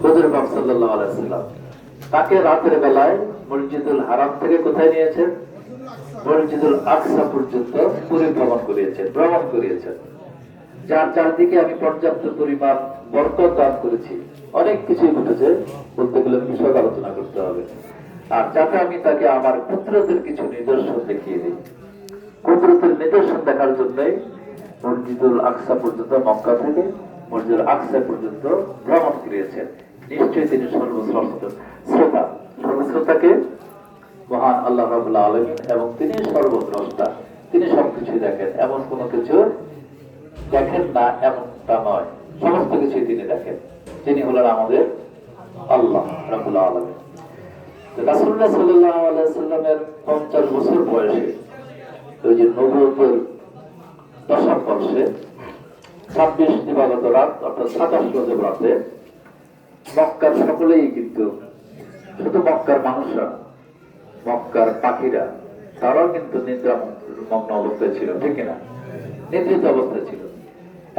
হুজুর পাক সাল্লাল্লাহু আলাইহি ওয়াসাল্লাম তাকে রাতের বেলায় মসজিদুল হারাম থেকে কোথায় নিয়েছেন? মসজিদুল আকসা পর্যন্ত পরিভ্রমণ করিয়েছেন। যার চারদিকে আমি পর্যাপ্ত পরিমাণ বরকত দান করেছি। অনেক কিছুই ঘটেছে, বলতে গেলে বিষয় আলোচনা করতে হবে। আর যাতে আমি তাকে আমার পুত্রদের কিছু নিদর্শন দেখিয়ে দিই। পুত্রদের নিদর্শন দেখার জন্যই মসজিদুল আকসা পর্যন্ত, মক্কা থেকে মসজিদুল আকসা পর্যন্ত ভ্রমণ করিয়েছেন। নিশ্চয়ই তিনি সর্বশ্রোতাকে মহান আল্লাহ রাব্বুল আলামিন, এবং তিনি সর্বদ্রষ্টা। তিনি সবকিছু দেখেন, এমন কোনো কিছু দেখেন না এমনটা নয়, সমস্ত কিছুই তিনি দেখেন। তিনি হলেন আমাদের আল্লাহ রাব্বুল আলামিন। রাসূলুল্লাহ সাল্লাল্লাহু আলাইহি ওয়াসাল্লামের 50 বছর বয়সে, ওই যে নবুয়তের দশম বর্ষে 26 দিবাগত রাত, অর্থাৎ 27 রজব রাতে মক্কার সকলেই, কিন্তু শুধু মক্কার মানুষরা, মক্কার পাখিরা, তারাও কিন্তু নিদ্রা মগ্ন অবস্থায় ছিল, ঠিক না? নিদ্রিত অবস্থায় ছিল।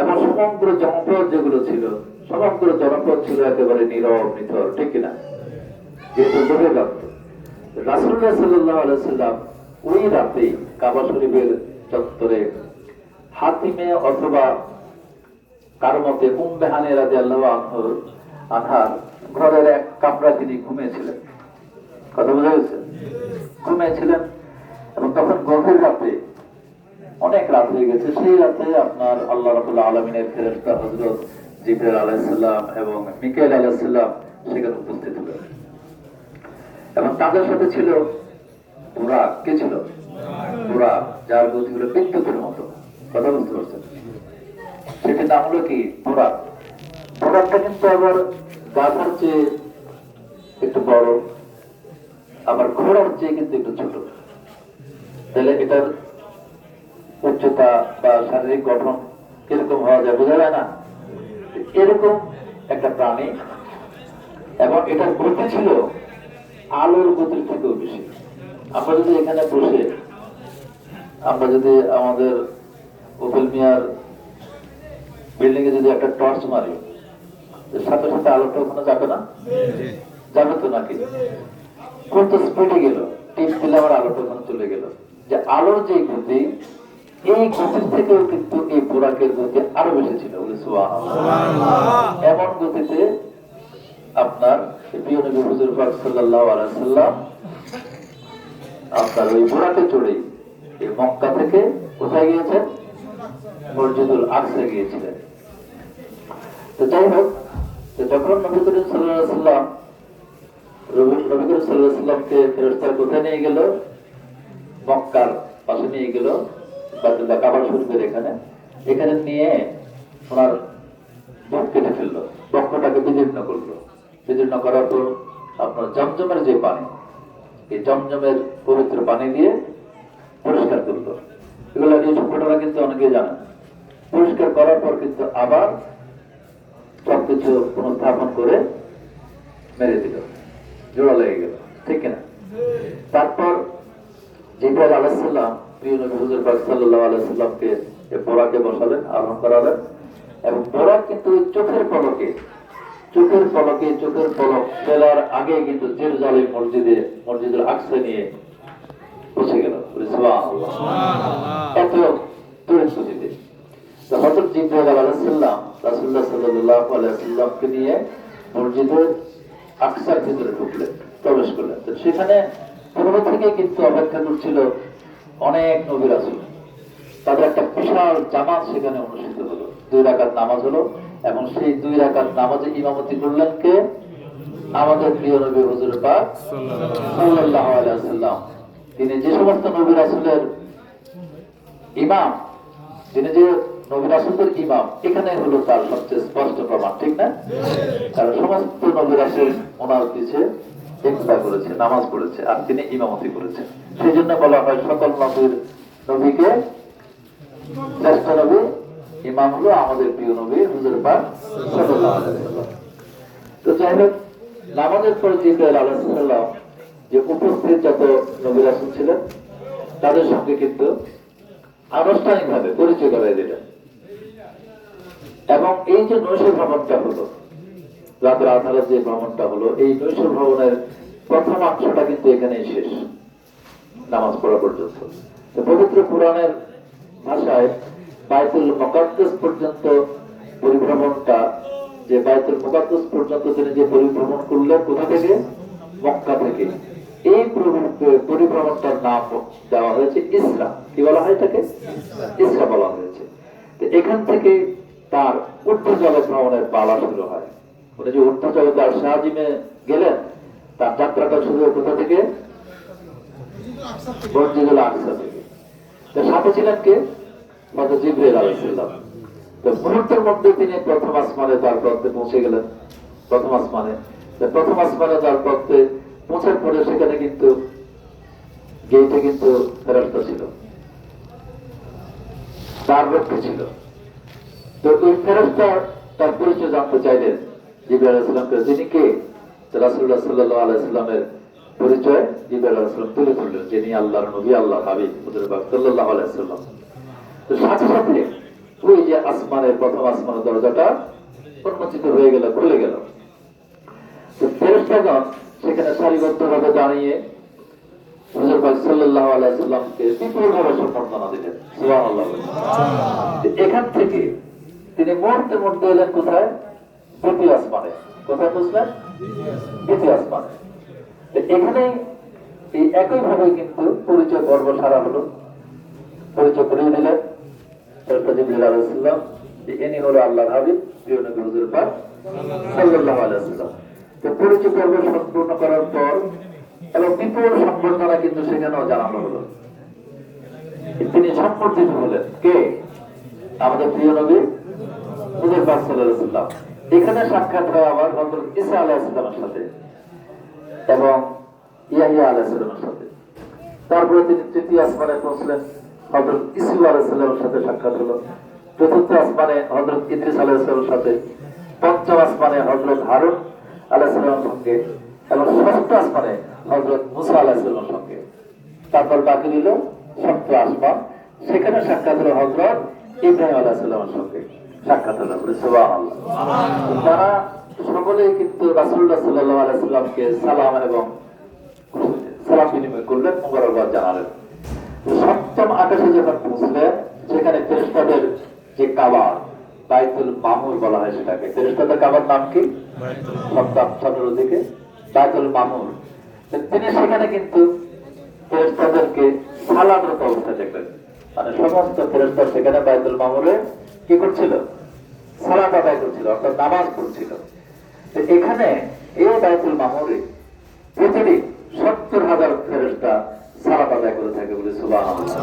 এবং সমগ্র জনপদ যেগুলো ছিল, সমগ্র জনপদ ছিল একেবারে নীরব নিথর, ঠিক না? যেহেতু গভীর রাত, রাসূলুল্লাহ সাল্লাল্লাহু আলাইহি ওয়াসাল্লাম ওই রাতে কাবা শরীফের চত্বরে হাতিমে অথবা কারো মতে উম্মে হানি রাদিয়াল্লাহু আনহার ঘরের এক কামরা তিনি ঘুমিয়েছিলেন। কথা বোঝা গেছে? ঘুমিয়েছিলেন। এবং তখন গভীর রাতে, অনেক রাত হয়ে গেছে, সেই রাতে আপনার আল্লাহ রাব্বুল আলামিনের ফেরেশতা হযরত জিবরাইল আলাইহিস সালাম এবং মিকাইল আলাইহিস সালাম সেখানে উপস্থিত হলেন। এবং তাদের সাথে ছিল বুরাক। কে ছিল? বুরাক, যার গতি হলো বিদ্যুতের মতো। কথা বুঝতে পারছেন? সেটির নাম হলো কি? বুরাক। বুরাকটা কিন্তু আবার গাধার চেয়ে একটু বড়, আবার ঘোড়ার চেয়ে কিন্তু একটু ছোট। তাহলে এটার উচ্চতা বা শারীরিক গঠন কিরকম হওয়া যায় বোঝা যায় না? এরকম একটা প্রাণী, এবং এটার গতি ছিল আলোর গতির থেকেও বেশি। আমরা যদি এখানে বসে, আমরা যদি আমাদের ওপেল মিয়ার বিল্ডিং এ যদি একটা টর্চ মারি, সাথে সাথে আলোটা ওখানে যাবে না? যাবে তো নাকি? কত স্পিডে গেল, টিপ দিলে আমার আলোটা ওখানে চলে গেল। যে আলোর যে গতি, এই গতির থেকেও কিন্তু এই বুরাকের গতি আরো বেশি ছিল। এমন গতিতে আপনার প্রিয় নবী হুজুর পাক সাল্লাল্লাহু আলাইহি ওয়াসাল্লাম আপনার ওই বুরাকে চড়ে এই মক্কা থেকে কোথায় গিয়েছেন? মসজিদুল আকসা গিয়েছিলেন। তো যাই হোক, যখন নবী করিম সাল্লাল্লাহু আলাইহি ওয়াসাল্লামকে ফেরেশতারা কোথায় নিয়ে গেল? মক্কার পাশে নিয়ে গেল, বাইতুল্লাহ কাবা শরীফের এখানে নিয়ে ওনার বুক কেটে ফেললো, বক্ষটাকে বিদীর্ণ করলো। বিদীর্ণ করার পর আপনার জমজমের যে পানি, এই জমজমের পবিত্র পানি দিয়ে পরিষ্কার করলো। এগুলো নিয়ে ঘটনা কিন্তু অনেকে জানেন। পরিষ্কার করার পর কিন্তু আবার সবকিছু পুনঃস্থাপন করে মেরে দিল, জোড়া লেগে গেল, ঠিক কিনা? তারপর জিবরাইল আলাইহিস সালাম প্রিয় নবী হুজুর পাক সাল্লাল্লাহু আলাইহি ওয়াসাল্লামকে বোরাকে বসালেন, আরোহণ করালেন। এবং বোরাক কিন্তু চোখের পলকে চোখের পলক ফেলার আগে কিন্তু জেরুজালেম মসজিদুল আকসা নিয়ে পৌঁছে গেল। সুবহানাল্লাহ, এত তড়িৎ গতিতে। তো হযরত জিবরাইল আলাইহিস সালাম রাসূলুল্লাহ সাল্লাল্লাহু আলাইহি ওয়াসাল্লামকে নিয়ে মসজিদুল আকসার ভিতরে ঢুকলেন, প্রবেশ করলেন। তো সেখানে পূর্ব থেকে কিন্তু অপেক্ষা করছিল অনেক নবী রাসূল। তাদের একটা বিশাল জামাত সেখানে অনুষ্ঠিত হলো, 2 রাকাত নামাজ হলো। এবং সেই 2 রাকাত নামাজে ইমামতি করলেন কে? আমাদের প্রিয় নবী হুজুর পাক সাল্লাল্লাহু আলাইহি ওয়াসাল্লাম। তিনি যে সমস্ত নবী রাসূলের ইমাম, তিনি যে নবী রাসূলের ইমাম, এখানে হলো তার সবচেয়ে স্পষ্ট প্রমাণ, ঠিক না? কারণ সমস্ত নবী রাসূল ওনার পিছে ইকতিদা করেছে, নামাজ পড়েছে, আর তিনি ইমামতি করেছেন। সেই জন্য বলা হয় সকল নবীকে শ্রেষ্ঠ নবী, ইমাম হলো আমাদের প্রিয় নবী হুজুর পাক সাল্লাল্লাহু আলাইহি ওয়াসাল্লাম। তো যাই হোক, নামাজের পর জিবরাইল আলাইহিস সালাম যে উপস্থিত যত নবী রাসূল ছিলেন তাদের সঙ্গে কিন্তু আনুষ্ঠানিকভাবে পরিচয় করাই দিলেন। এবং এই যে নৈশ ভ্রমণটা হলো, রাতের আধারের যে ভ্রমণটা হলো, এই নৈশল ভ্রমণের প্রথম অংশটা কিন্তু এখানেই শেষ, নামাজ পড়া পর্যন্ত। তো পবিত্র পুরাণের ভাষায় বাইতুল মুকাদ্দাস পর্যন্ত পরিভ্রমণটা, যে বাইতুল মুকাদ্দাস পর্যন্ত তিনি যে পরিভ্রমণ করলেন, কোথা থেকে? মক্কা থেকে। এই পরিভ্রমণটার নাম দেওয়া হয়েছে ইসরা। কি বলা হয় এটাকে? ইসরা বলা হয়েছে। তো এখান থেকে তার ঊর্ধ্ব জলে ভ্রমণের পালা শুরু হয়। উনি যে ঊর্ধ্ব জগতে আর শাহজিমে গেলেন, তার যাত্রাটা শুরু হয় কোথা থেকে? মসজিদুল আকসা থেকে। তো সাথে ছিলেন কে? হযরত জিবরাইল আলাইহিস সালাম। তো মুহূর্তের মধ্যে তিনি প্রথম আসমানে তার পথে পৌঁছে গেলেন। প্রথম আসমানে, প্রথম আসমানে তার পথে পৌঁছার পরে সেখানে কিন্তু গেটে কিন্তু ফেরেশতা ছিল, তার রক্ষী ছিল। তো ওই ফেরেশতা তার পরিচয় জানতে চাইলেন জিবরাইল আলাইহিস সালামকে, যিনি কে? রাসূলুল্লাহ সাল্লাল্লাহু আলাইহি সাল্লামের পরিচয় জিবরাইল আলাইহিস সালাম তুলে ধরলেন, যিনি আল্লাহর নবী, আল্লাহর হাবিব হুজুর পাক সাল্লাল্লাহু আলাইহি সাল্লাম। তো সাথে সাথে ওই যে আসমানের প্রথম আসমানের দরজাটা উন্মোচিত হয়ে গেল, খুলে গেল। তো ফেরেশতাগণ সেখানে সারিবদ্ধভাবে দাঁড়িয়ে হুজুর পাক সাল্লাল্লাহু আলাইহি সাল্লামকে বিপুলভাবে সম্বর্ধনা দিলেন। সুবহানাল্লাহ। এখান থেকে তিনি মুহূর্তের মধ্যে এলেন কোথায়? দ্বিতীয় আসমানে। কোথায় বুঝলেন? দ্বিতীয় আসমানে। এখানে এই একইভাবে কিন্তু পরিচয় পর্ব সারা হলো। পরিচয় করিয়ে দিলেন হযরত জিবরাইল আলাইহিস সালাম যে ইনি হলো আল্লাহর হাবিব, প্রিয় নবী হুজুর পাক সাল্লাল্লাহু আলাইহি সাল্লাম। তো পরিচয় পর্ব সম্পূর্ণ করার পর এবং বিপুল সম্বর্ধনা কিন্তু সেখানেও জানানো হলো। তিনি সম্বর্ধিত হলেন কে? আমাদের প্রিয় নবী হুজুর পাক সাল্লাল্লাহু আলাইহি সাল্লাম। এখানে সাক্ষাৎ হয় আবার হযরত ঈসা আলাইহিস সালামের সাথে এবং ইয়াহইয়া আলাইহিস সালামের সাথে। তারপরে তিনি তৃতীয় আসমানে পৌঁছলেন, হযরত ঈসা আলাইহিস সালামের সাথে সাক্ষাৎ হলো। চতুর্থ আসমানে হযরত ইদ্রিস আলাইহিস সালামের সাথে, পঞ্চম আসমানে হযরত হারুন আলাইহিস সালামের সঙ্গে এবং ষষ্ঠ আসমানে হযরত মুসা আলাইহিস সালামের সঙ্গে। তারপর বাকি রইল সপ্তম আসমান, সেখানে সাক্ষাৎ হলো হযরত ইব্রাহিম আলাইহিস সালামের সঙ্গে। সাক্ষাৎ হলো, সুবহানাল্লাহ। তারা সকলেই কিন্তু রাসূলুল্লাহ সাল্লাল্লাহু আলাইহি সাল্লামকে সালাম এবং সালাম বিনিময় করলেন, মোবারকবাদ জানালেন। সপ্তম আকাশে যখন পৌঁছলেন, সেখানে ফেরেশতাদের যে কাবা, বাইতুল মামুর বলা হয় সেটাকে। ফেরেশতাদের কাবার নাম কি? সপ্তম 17 দিকে বাইতুল মামুর। তিনি সেখানে কিন্তু ফেরেশতাদেরকে সালামরত অবস্থায় দেখলেন। মানে সমস্ত ফেরেশতা সেখানে বাইতুল মামুরে কি করছিল? সালাত আদায় করছিল, অর্থাৎ নামাজ পড়ছিল। এখানে এই বাইতুল মামুরে প্রতিদিন 70,000 ফেরেশতা সালাত আদায় করে থাকে বলে সুবহানাল্লাহ।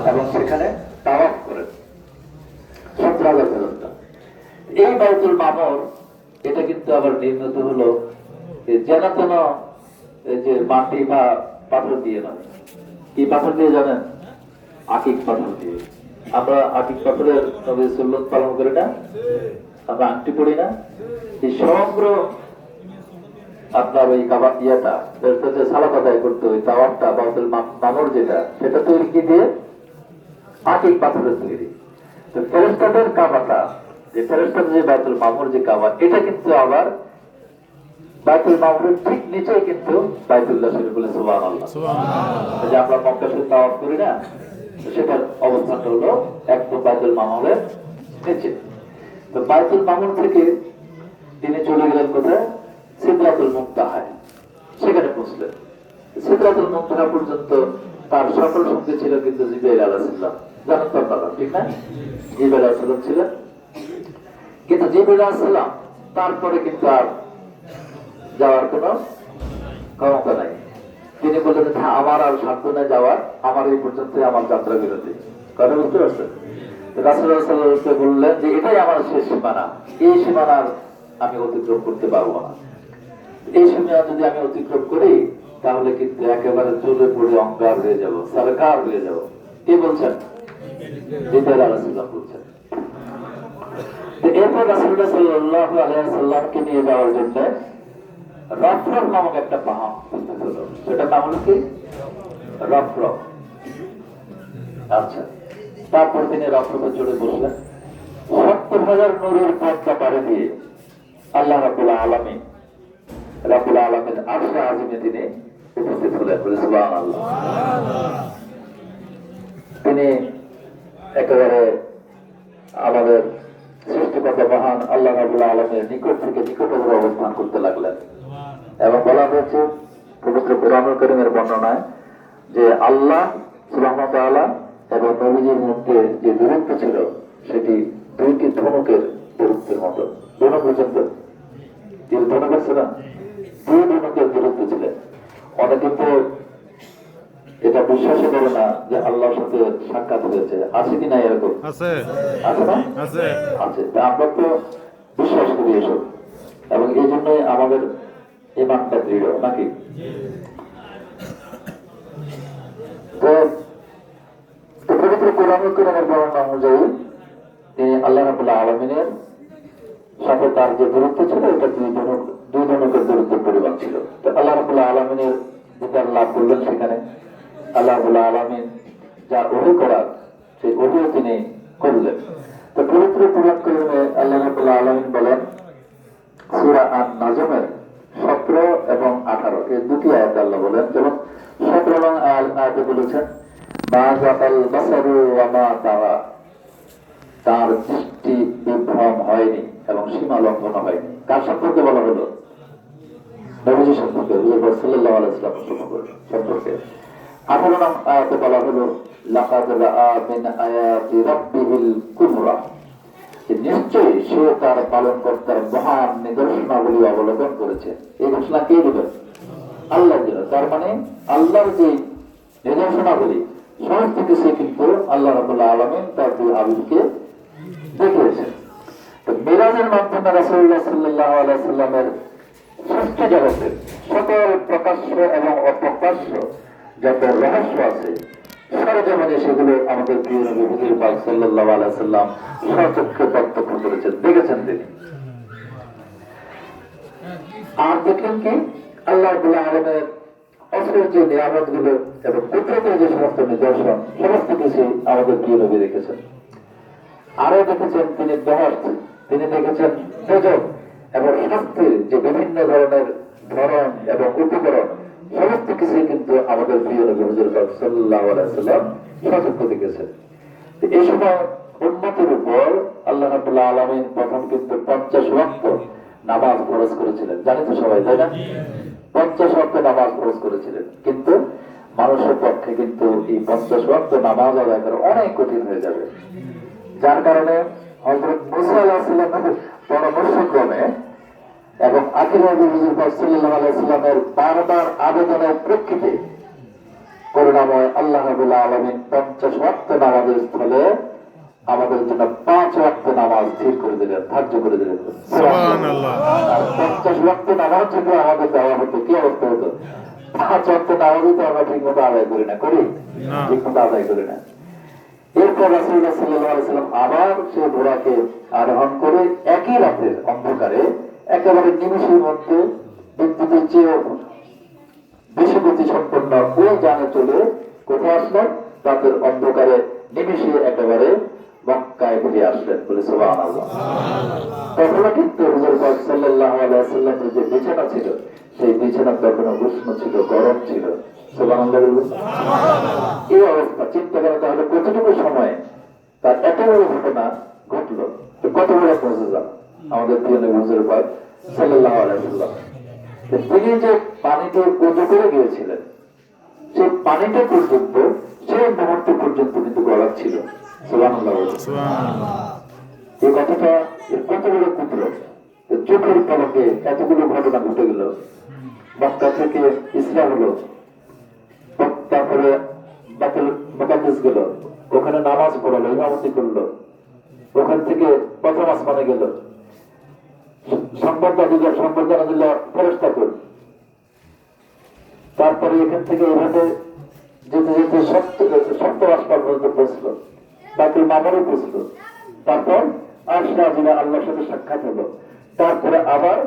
এবং সেখানে তাওয়াফ করে 70,000 ফেরেশতা। এই বাইতুল মামুর এটা কিন্তু আবার নির্মিত হলো যেন তেন এই যে মাটি বা পাথর দিয়ে নয়। কি পাথর দিয়ে জানেন? আকিক পাথর দিয়ে। আমরা আকিক পাথরের নবীর সুন্নাত পালন করি না, আমরা আংটি পড়ি না। এই সমগ্র আপনার ওই কাবা ইয়াটা ফেরেশতাদের সালাত আদায় করতে, ওই তাওয়াফটা বাইতুল মামুর যেটা, সেটা তৈরি কি দিয়ে? আকিক পাথরের তৈরি। তো ফেরেশতাদের কাবাটা, যে ফেরেশতাদের যে বাইতুল মামুর যে কাবা, এটা কিন্তু আবার বাইতুল মামুরের ঠিক নিচেই কিন্তু বাইতুল্লাহ শরীফ বলে সুবহানাল্লাহ। সুবহানাল্লাহ। যে আমরা মক্কা শরীফ তাওয়াফ করি না, সেটার অবস্থানটা হলো একদম বাইতুল মামুরের নিচে। তো বাইতুল মামুর থেকে তিনি চলে গেলেন কোথায়? সিদরাতুল মুনতাহায়। সেখানে পৌঁছলেন। সিদরাতুল মুনতাহা পর্যন্ত তার সকল সঙ্গে ছিল কিন্তু জিবরাইল আলাইহিস সালাম। জানেন তো আপনারা, ঠিক না? জিবরাইল আলাইহিস সালাম ছিলেন। কিন্তু জিবরাইল আলাইহিস সালাম তারপরে কিন্তু আর যাওয়ার কোনো ক্ষমতা নাই। তিনি বললেন, আমার আর সাধ্য নাই যাওয়ার, আমার এই পর্যন্ত আমার যাত্রা বিরতি। কথা বুঝতে পারছেন? রাসূলুল্লাহ সাল্লাল্লাহু আলাইহি ওয়াসাল্লাম বললেন যে এটাই আমার শেষ সীমানা, এই সীমানার আমি অতিক্রম করতে পারবো না। এই সীমানা যদি আমি অতিক্রম করি, তাহলে কিন্তু একেবারে জ্বলে পড়ে অঙ্গার হয়ে যাবো, সরকার হয়ে যাবো। কে বলছেন? জিবরাইল আলাইহিস সালাম বলছেন। তো এরপর রাসূলুল্লাহ সাল্লাল্লাহু আলাইহি ওয়াসাল্লামকে নিয়ে যাওয়ার জন্য রফরফ নামক একটা পাহাড় হলো। সেটার নাম হলো কি? রফরফ। আচ্ছা, তারপর তিনি রফরফে চড়ে বসলেন। 70,000 নূরের পথটা পাড়ি দিয়ে আল্লাহ রাব্বুল আলামিন আরশে আজিমে তিনি উপস্থিত হলেন। সুবহানাল্লাহ। তিনি একেবারে আমাদের সৃষ্টিকর্তা মহান আল্লাহ রাব্বুল আলামিনের নিকট থেকে নিকটতর অবস্থান করতে লাগলেন। এবং বলা হয়েছে পবিত্র কোরআনুল কারীমের বর্ণনায় যে আল্লাহ সুবহানাহু ওয়া তাআলা এবং নবীজির মধ্যে যে দূরত্ব ছিল সেটি দুইটি ধনুকের দূরত্বের মতো। ধনুক পর্যন্ত ধনুক আছে না, দুই ধনুকের দূরত্ব ছিলেন। অনেকে তো এটা বিশ্বাসই করে না যে আল্লাহর সাথে সাক্ষাৎ হয়েছে। আছে কি না এরকম? আছে না? আছে। তা আমরা তো বিশ্বাস করি এসব, এবং এই জন্যই আমাদের ঈমানটা দৃঢ়, নাকি? তো পবিত্র কোরআনুল কারীমের বর্ণনা অনুযায়ী তিনি আল্লাহ রাব্বুল আলামিনের সাথে তার যে দূরত্ব ছিল এটা দুই ধনুকের দূরত্বের পরিমাণ ছিল। তো আল্লাহ রাব্বুল আলামিনের দিদার লাভ করলেন সেখানে। আল্লাহ রাব্বুল আলামিন যা ওহী করার সেই ওহী তিনি করলেন। তো পবিত্র কোরআন কারীমে আল্লাহ রাব্বুল আলামিন বলেন সূরা আন-নাজমের 17 এবং 18 এই দুটি আয়াত আল্লাহ বলেন। যেমন 17 নং আয়াতে বলেছেন মা যাকাল বাসারু ওয়া মা তাগা, তার দৃষ্টি বিভ্রম হয়নি এবং সীমা লঙ্ঘন হয়নি। কার সম্পর্কে বলা হলো? নবীজি সম্পর্কে, হুজুর সাল্লাল্লাহু আলাইহি ওয়াসাল্লাম সম্পর্কে। 18 নং আয়াতে বলা হলো লাকাদ রাআ মিন আয়াতি রাব্বিহিল কুবরা, নিশ্চয়ই সে তার পালনকর্তার মহান নিদর্শনাবলী অবলোকন করেছে। এই ঘোষণা কে দিলেন? আল্লাহ দিলেন। তার মানে আল্লাহর যে নিদর্শনাবলী সমস্ত কিছু কিন্তু আল্লাহ রাব্বুল আলামিন তার দুই হাবিবকে দেখিয়েছেন। তো মিরাজের মাধ্যমে রাসূলুল্লাহ সাল্লাল্লাহু আলাইহি ওয়াসাল্লামের সৃষ্টি জগতের সকল প্রকাশ্য এবং অপ্রকাশ্য যত রহস্য আছে সরজমিনে সেগুলো আমাদের প্রিয় নবী হুজুর পাক সাল্লাল্লাহু আলাইহি ওয়াসাল্লাম সচক্ষে প্রত্যক্ষ করেছেন, দেখেছেন তিনি। আর দেখলেন কি আল্লাহ রাব্বুল আলামিনের অসীম যে নিয়ামতগুলো এবং কুদরতের যে সমস্ত নিদর্শন সমস্ত কিছু আমাদের প্রিয় নবী দেখেছেন। আরো দেখেছেন তিনি বেহেশত, তিনি দেখেছেন সুযোগ এবং শাস্তির যে বিভিন্ন ধরনের ধরন এবং উপকরণ সমস্ত কিছুই কিন্তু আমাদের প্রিয় নবী হুজুর পাক সাল্লাল্লাহু আলাইহি ওয়াসাল্লাম সচক্ষে দেখেছেন। এই সময় উম্মতের উপর আল্লাহ রাব্বুল আলামিন প্রথম কিন্তু 50 ওয়াক্ত নামাজ ফরজ করেছিলেন। জানেন তো সবাই, তাই না? 50 ওয়াক্ত নামাজ ফরজ করেছিলেন। কিন্তু মানুষের পক্ষে কিন্তু এই 50 ওয়াক্ত নামাজ আদায় করা অনেক কঠিন হয়ে যাবে। যার কারণে হযরত মুসা আলাইহিস সালামের পরামর্শক্রমে এবং আখির নবী হুজুর পাক সাল্লাল্লাহু আলাইহি ওয়াসাল্লামের বারবার আবেদনের প্রেক্ষিতে করুণাময় আল্লাহ রাব্বুল আলামিন 50 ওয়াক্ত নামাজের স্থলে আমাদের জন্য 5 ওয়াক্ত নামাজ স্থির করে দিলেন, ধার্য করে দিলেন। সুবহানাল্লাহ। আর 50 ওয়াক্ত নামাজ যদি আমাদের দেওয়া হতো কি অবস্থা হতো? 5 ওয়াক্ত নামাজই তো আমরা ঠিক মতো আদায় করি না, ঠিক মতো আদায় করি না। এরপর রাসূলুল্লাহ সাল্লাল্লাহু আলাইহি ওয়াসাল্লাম আবার সেই ঘোড়াকে আরোহণ করে একই রাতের অন্ধকারে একেবারে নিমিষের মধ্যে বিদ্যুতের চেয়ে বেশি গতি সম্পন্ন ওই যানে চলে কোথায় আসলেন? রাতের অন্ধকারে নিমিষে একেবারে মক্কায় ফিরে আসলেন। বলে সুবহানাল্লাহ। তখনও কিন্তু হুজুর পাক সাল্লাল্লাহু আলাইহি ওয়াসাল্লামের যে বিছানা ছিল সেই বিছানা তখনও উষ্ণ ছিল, গরম ছিল। সুবহানাল্লাহ। এই অবস্থা চিন্তা করা তাহলে কতটুকু সময় তার এত বড় ঘটনা ঘটলো, কত বড় মুজিজা আমাদের প্রিয় নবী হুজুর পাক সাল্লাল্লাহু আলাইহি ওয়াসাল্লাম। তিনি যে পানিতে ওযু করে গিয়েছিলেন সেই পানিটা পর্যন্ত সেই মুহূর্ত পর্যন্ত কিন্তু গরম ছিল। সুবহানাল্লাহ। এই কথাটা কত বড় কুদরত! চোখের পলকে এতগুলো ঘটনা ঘটে গেল। মক্কা থেকে ইসলাম হলো, তারপরে বাইতুল মুকাদ্দাস গেল, ওখানে নামাজ পড়ালো, ইমামতি করলো, ওখান থেকে প্রথম আসমানে গেল, সম্বর্ধনা দিল ফেরেশতা করে, তারপরে এখান থেকে এভাবে যেতে যেতে সপ্তম আসমান পর্যন্ত পৌঁছলো, বাইতুল মামুরে পৌঁছলো, তারপর আরশে আজিমে আল্লাহর সাথে সাক্ষাৎ হলো, তারপরে আবার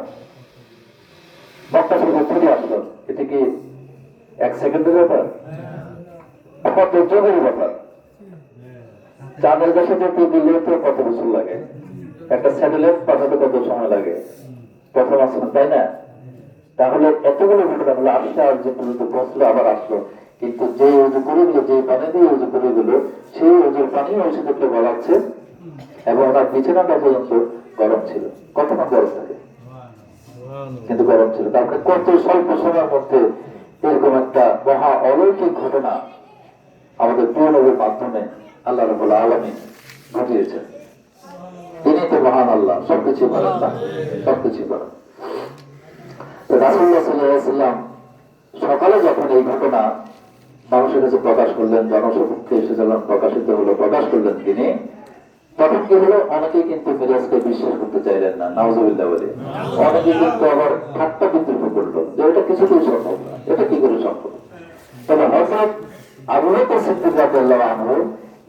মক্কা থেকে ফিরে আসলো। এটা কি এক সেকেন্ডের ব্যাপার? কত যুগের ব্যাপার। চাঁদের দেশে যেতে গেলে তো কত বছর লাগে, একটা স্যাটেলাইট পাঠাতে কত সময় লাগে, প্রথম আসমান, তাই না? তাহলে এতগুলো ঘটনা হলো আসলে আর যে পর্যন্ত পৌঁছলো আবার আসলো, কিন্তু যে উজু করে গেলো, যে পানি দিয়ে উজু করে গেলো, সেই উজুর পানি এসে দেখলে গলাচ্ছে এবং ওনার বিছানাটা পর্যন্ত গরম ছিল। কতক্ষণ গরম থাকে, কিন্তু গরম ছিল। তারপরে কত স্বল্প সময়ের মধ্যে এরকম একটা মহা অলৌকিক ঘটনা আমাদের প্রিয় নবীর মাধ্যমে আল্লাহ রাব্বুল আলামিন ঘটিয়েছেন। তিনি তো মহান আল্লাহ, সবকিছু পারেন না, সবকিছু পারেন। রাসূলুল্লাহ সাল্লাল্লাহু আলাইহি ওয়াসাল্লাম সকালে যখন এই ঘটনা মানুষের কাছে প্রকাশ করলেন, জনসমক্ষে এসে যখন প্রকাশিত হলো, প্রকাশ করলেন তিনি, তখন কি হলো, অনেকেই কিন্তু মিরাজকে বিশ্বাস করতে চাইলেন না, নাউজুবিল্লাহ বলে। অনেকে কিন্তু আবার ঠাট্টা বিদ্রুপ করলো যে এটা কিছুতেই সম্ভব না, এটা কি করে সম্ভব। তবে হযরত আবু বকর সিদ্দিক রাদিয়াল্লাহু আনহু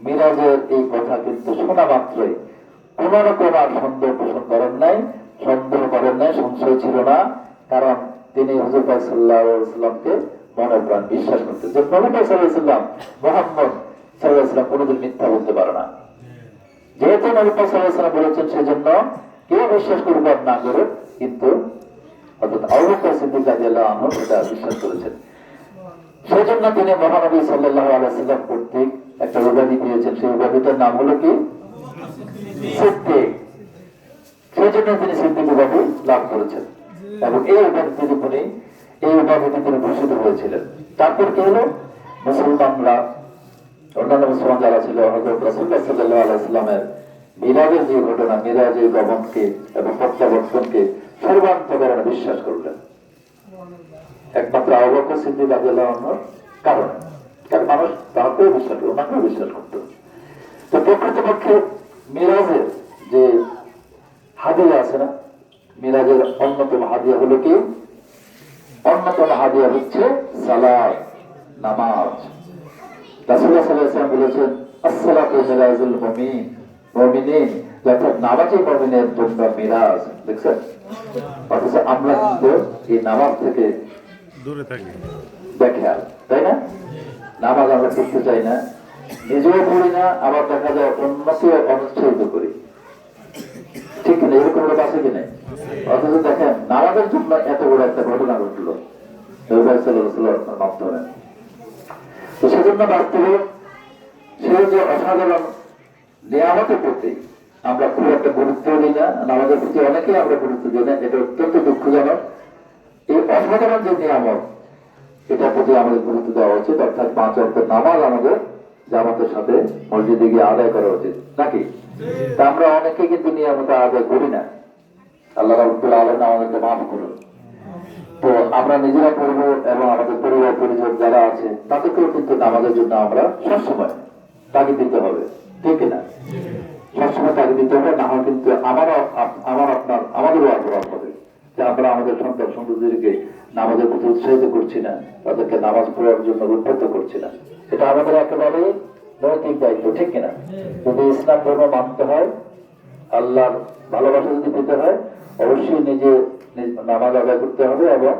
মিরাজের এই কথা কিন্তু শোনা মাত্রই কোন রকম আর সন্দেহ পোষণ করেন নাই, সন্দেহ করেন নাই, সংশয় ছিল না। কারণ তিনি হুজুর পাক সাল্লাল্লাহু আলাইহি ওয়াসাল্লামকে মনে প্রাণ বিশ্বাস করতেন যে নবী পাক সাল্লাল্লাহু আলাইহি ওয়াসাল্লাম, মুহাম্মদ সাল্লাল্লাহু আলাইহি ওয়াসাল্লাম কোনোদিন মিথ্যা বলতে পারে না। যেহেতু নবী পাক সাল্লাল্লাহু আলাইহি ওয়াসাল্লাম বলেছেন, সেজন্য কেউ বিশ্বাস করুক আর না করুক, কিন্তু হযরত আবু বকর সিদ্দিক রাদিয়াল্লাহু আনহু এটা বিশ্বাস করেছেন। সেজন্য তিনি মহানবী সাল্লাল্লাহু আলাইহি ওয়াসাল্লাম কর্তৃক একটা উপাধি পেয়েছেন, সেই উপাধিটার নাম হলো কি? সিদ্দিক। সেজন্য তিনি সিদ্দিক উপাধি লাভ করেছেন এবং এই উপাধিতে তিনি ভূষিত হয়েছিলেন। তারপর কি হলো, মুসলমানরা, অন্যান্য মুসলমান যারা ছিল, হযরত রাসূলুল্লাহ সাল্লাল্লাহু আলাইহি ওয়াসাল্লামের মিরাজের যে ঘটনা, মিরাজের গমনকে এবং প্রত্যাবর্তনকে সর্বান্তকরণে বিশ্বাস করলেন, একমাত্র আবু বকর সিদ্দিক রাদিয়াল্লাহু আনহুর কারণে। কারণ মানুষ তাকেও বিশ্বাস করত, ওনাকেও বিশ্বাস করত। তো প্রকৃতপক্ষে মিরাজের যে হাদিয়া আছে না, মিরাজের অন্যতম হাদিয়া হলো কি? অন্যতম হাদিয়া হচ্ছে সালাত, নামাজ। রাসূলুল্লাহ সাল্লাল্লাহু আলাইহি ওয়াসাল্লাম বলেছেন, আসসালাতু মিরাজুল মুমিন, মুমিনিন, অর্থাৎ নামাজই মুমিনের জন্য মিরাজ। দেখছেন? অথচ আমরা কিন্তু এই নামাজ থেকে দূরে থাকি, দেখেন, তাই না? নামাজ আমরা পড়তে চাই না, নিজেও পড়ি না, আবার দেখা যায় অন্যকেও অনুৎসাহিত করি, ঠিক না? এরকম লোক আছে কি নাই? অথচ দেখেন নামাজের জন্য এত বড় একটা ঘটনা ঘটলো নবী সাল্লাল্লাহু আলাইহি ওয়াসাল্লামের মাধ্যমে। তো সেজন্য বাস্তবে সে যে অসাধারণ নিয়ামতের প্রতি আমরা খুব একটা গুরুত্ব দিই না, নামাজের প্রতি অনেকেই আমরা গুরুত্ব দিই না, এটা অত্যন্ত দুঃখজনক। এই অসাধারণ যে নিয়ামত, এটার প্রতি আমাদের গুরুত্ব দেওয়া উচিত। অর্থাৎ 5 ওয়াক্ত নামাজ আমাদের জামাতের সাথে মসজিদে গিয়ে আদায় করা উচিত, নাকি? তা আমরা অনেকে কিন্তু নিয়মিত আদায় করি না। আল্লাহ রাব্বুল আলামিন আমাদেরকে মাফ করুন। তো আমরা নিজেরা পড়বো এবং আমাদের পরিবার পরিজন যারা আছে তাদেরকেও কিন্তু নামাজের জন্য আমরা সবসময় তাগিদ দিতে হবে, ঠিক না? সবসময় তাগিদ দিতে হবে, না হয় কিন্তু আমাদেরও অপরাধ হবে যে আমরা আমাদের সন্তান সন্ততিদেরকে নামাজের প্রতি উৎসাহিত করছি না, তাদেরকে নামাজ পড়ার জন্য উদ্বুদ্ধ করছি না। এটা আমাদের একেবারে নৈতিক দায়িত্ব, ঠিক কিনা? যদি ইসলাম ধর্ম মানতে হয়, আল্লাহর ভালোবাসা যদি পেতে হয়, অবশ্যই নিজে নামাজ আদায় করতে হবে এবং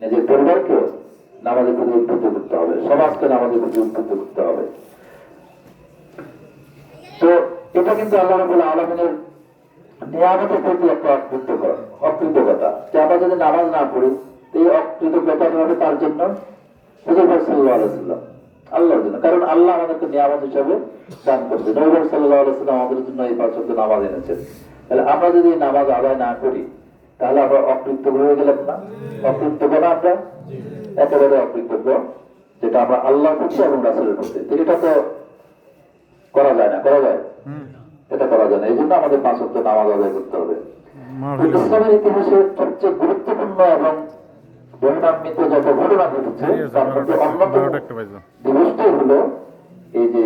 নিজের পরিবারকেও নামাজের প্রতি উদ্বুদ্ধ করতে হবে, সমাজকে নামাজের প্রতি উদ্বুদ্ধ করতে হবে। তো এটা কিন্তু আল্লাহ রাব্বুল আলামিনের নিয়ামতের প্রতি একটা অকৃতজ্ঞতা, যে আমরা যদি নামাজ না পড়ি, এই অকৃতজ্ঞতা হবে তার জন্য, হুজুর সাল্লাল্লাহু আলাইহি ওয়াসাল্লাম, আল্লাহর জন্য। কারণ আল্লাহ আমাদেরকে নিয়ামত হিসাবে দান করছে। নবী সাল্লাল্লাহু আলাইহি ওয়াসাল্লাম আমাদের জন্য এই 5 ওয়াক্ত নামাজ এনেছেন। তাহলে আমরা যদি নামাজ আদায় না করি, তাহলে আমরা অকৃতজ্ঞ হয়ে গেলাম না? অকৃতজ্ঞ না আমরা? একেবারে অকৃতজ্ঞ, যেটা আমরা আল্লাহর প্রতি এবং রাসূলের প্রতি। এটা তো করা যায় না, করা যায়? এটা করা যায় না। এই জন্য আমাদের 5 ওয়াক্ত নামাজ আদায় করতে হবে। ইসলামের ইতিহাসে সবচেয়ে গুরুত্বপূর্ণ এবং বর্ণান্বিত যত ঘটনা ঘটেছে, তার মধ্যে অন্যতম দিবসটাই হলো এই যে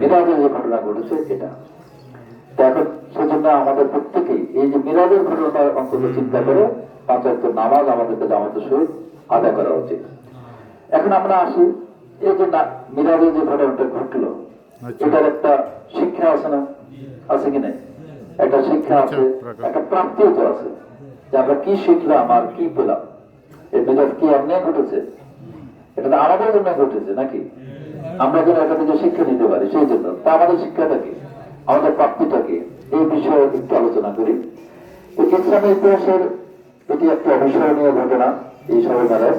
মিরাজের যে ঘটনা ঘটেছে এটা। এখন সেজন্য আমাদের প্রত্যেকেই এই যে মিরাজের ঘটনাটা অন্তত চিন্তা করে 5 ওয়াক্ত নামাজ আমাদেরকে জামাতের সহিত আদায় করা উচিত। এখন আমরা আসি, এই যে মিরাজের যে ঘটনাটা ঘটলো, এটার একটা শিক্ষা আছে না? আছে কি নাই? একটা শিক্ষা আছে, একটা প্রাপ্তিও তো আছে, যে আমরা কি শিখলাম আর কি পেলাম। এই মিরাজ কি এমনি ঘটেছে? এটা তো আমাদের জন্য ঘটেছে, নাকি? আমরা যেন এটা থেকে শিক্ষা নিতে পারি, সেই জন্য। তা আমাদের শিক্ষাটা কি, আমাদের প্রাপ্তিটা কি, এই বিষয়ে একটু আলোচনা করি। ইসলামের ইতিহাসের এটি একটি অবিস্মরণীয় ঘটনা। এই সবে মেরাজ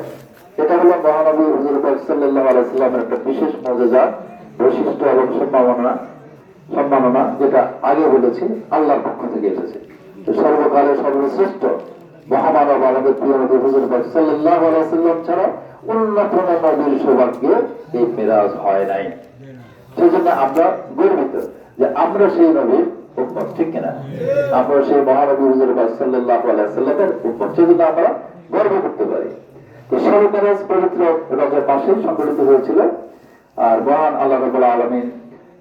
এটা হলো মহানবী হুজুর পাক সাল্লাল্লাহু আলাইহি ওয়াসাল্লামের একটা বিশেষ মুজিজা, বৈশিষ্ট্য এবং সম্মাননা যেটা আগে বলেছি আল্লাহর পক্ষ থেকে এসেছে। তো সর্বকালের সর্বশ্রেষ্ঠ মহামানব আমাদের প্রিয় নবী হুজুর পাক সাল্লাল্লাহু আলাইহি ওয়াসাল্লাম ছাড়া অন্য কোন নবীর সৌভাগ্যে এই মেরাজ হয় নাই। সেজন্য আমরা গর্বিত যে আমরা সেই নবীর উম্মত, ঠিক কিনা? আমরা সেই মহানবী হুজুর পাক সাল্লাল্লাহু আলাইহি ওয়াসাল্লামের উম্মত, সেজন্য আমরা গর্ব করতে পারি। তো শবে মেরাজ পবিত্র রজব মাসে সংঘটিত হয়েছিল। আর মহান আল্লাহ রাব্বুল আলামিন